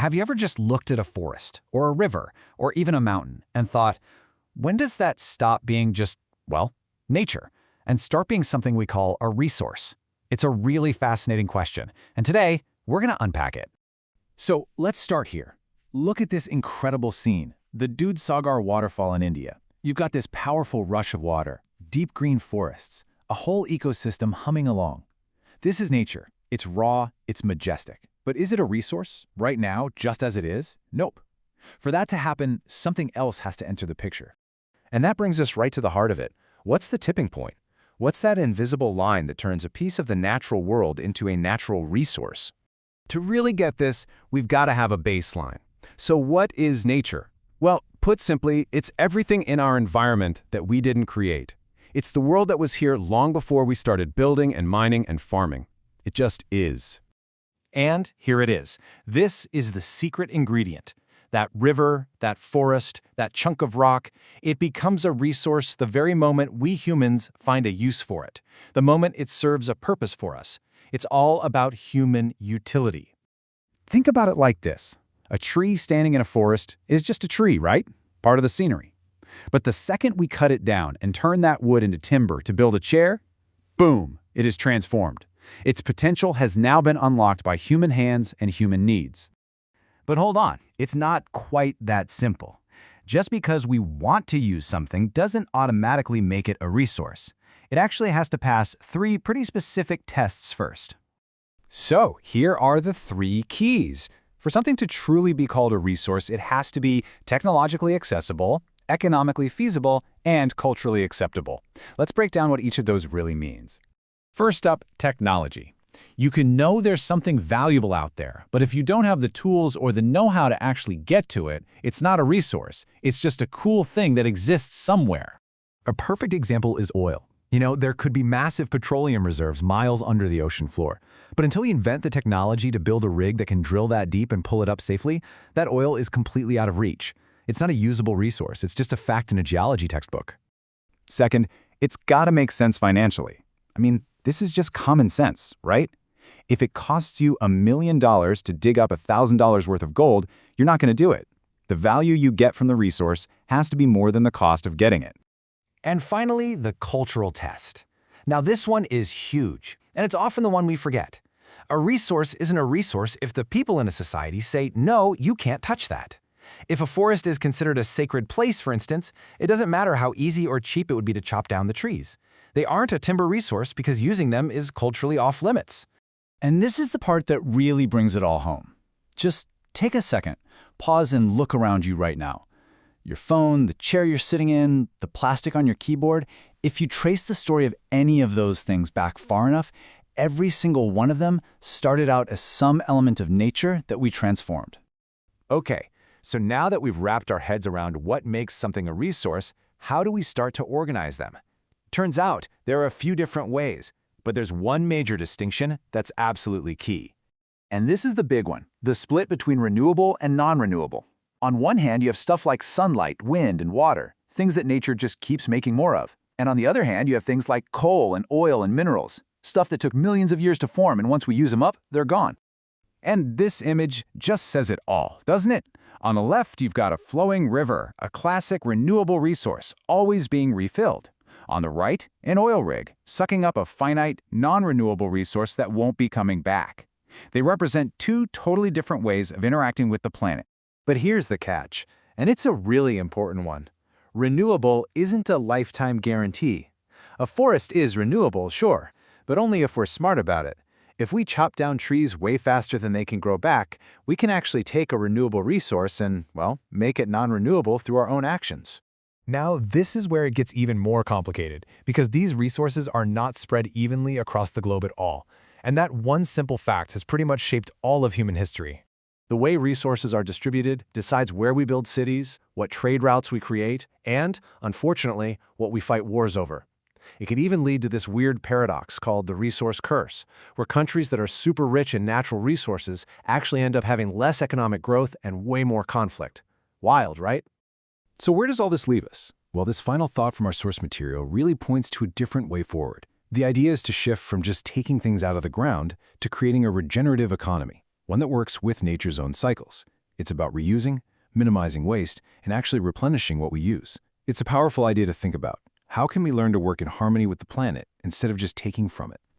have you ever just looked at a forest, or a river, or even a mountain, and thought, when does that stop being just, well, nature, and start being something we call a resource? It's a really fascinating question, and today, we're going to unpack it. So let's start here. Look at this incredible scene, the Dudhsagar waterfall in India. You've got this powerful rush of water, deep green forests, a whole ecosystem humming along. This is nature. It's raw, it's majestic. But is it a resource, right now, just as it is? Nope. For that to happen, something else has to enter the picture. And that brings us right to the heart of it. What's the tipping point? What's that invisible line that turns a piece of the natural world into a natural resource? To really get this, we've got to have a baseline. So what is nature? Well, put simply, it's everything in our environment that we didn't create. It's the world that was here long before we started building and mining and farming. It just is. And here it is. This is the secret ingredient. That river, that forest, that chunk of rock, it becomes a resource the very moment we humans find a use for it, the moment it serves a purpose for us. It's all about human utility. Think about it like this. A tree standing in a forest is just a tree, right? Part of the scenery. But the second we cut it down and turn that wood into timber to build a chair, boom, it is transformed. Its potential has now been unlocked by human hands and human needs. But hold on, it's not quite that simple. Just because we want to use something doesn't automatically make it a resource. It actually has to pass 3 pretty specific tests first. So here are the 3 keys. For something to truly be called a resource, it has to be technologically accessible, economically feasible, and culturally acceptable. Let's break down what each of those really means. First up, technology. You can know there's something valuable out there, but if you don't have the tools or the know-how to actually get to it, it's not a resource. It's just a cool thing that exists somewhere. A perfect example is oil. There could be massive petroleum reserves miles under the ocean floor. But until we invent the technology to build a rig that can drill that deep and pull it up safely, that oil is completely out of reach. It's not a usable resource. It's just a fact in a geology textbook. Second, it's got to make sense financially. This is just common sense, right? If it costs you $1 million to dig up $1,000 worth of gold, you're not going to do it. The value you get from the resource has to be more than the cost of getting it. And finally, the cultural test. Now this one is huge, and it's often the one we forget. A resource isn't a resource if the people in a society say, no, you can't touch that. If a forest is considered a sacred place, for instance, it doesn't matter how easy or cheap it would be to chop down the trees. They aren't a timber resource because using them is culturally off-limits. And this is the part that really brings it all home. Just take a second, pause and look around you right now. Your phone, the chair you're sitting in, the plastic on your keyboard, if you trace the story of any of those things back far enough, every single one of them started out as some element of nature that we transformed. Okay, so now that we've wrapped our heads around what makes something a resource, how do we start to organize them? Turns out there are a few different ways, but there's one major distinction that's absolutely key. And this is the big one, the split between renewable and non-renewable. On one hand, you have stuff like sunlight, wind, and water, things that nature just keeps making more of. And on the other hand, you have things like coal and oil and minerals, stuff that took millions of years to form, and once we use them up, they're gone. And this image just says it all, doesn't it? On the left, you've got a flowing river, a classic renewable resource, always being refilled. On the right, an oil rig, sucking up a finite, non-renewable resource that won't be coming back. They represent 2 totally different ways of interacting with the planet. But here's the catch, and it's a really important one. Renewable isn't a lifetime guarantee. A forest is renewable, sure, but only if we're smart about it. If we chop down trees way faster than they can grow back, we can actually take a renewable resource and, well, make it non-renewable through our own actions. Now, this is where it gets even more complicated, because these resources are not spread evenly across the globe at all. And that one simple fact has pretty much shaped all of human history. The way resources are distributed decides where we build cities, what trade routes we create, and, unfortunately, what we fight wars over. It can even lead to this weird paradox called the resource curse, where countries that are super rich in natural resources actually end up having less economic growth and way more conflict. Wild, right? So where does all this leave us? Well, this final thought from our source material really points to a different way forward. The idea is to shift from just taking things out of the ground to creating a regenerative economy, one that works with nature's own cycles. It's about reusing, minimizing waste, and actually replenishing what we use. It's a powerful idea to think about. How can we learn to work in harmony with the planet instead of just taking from it?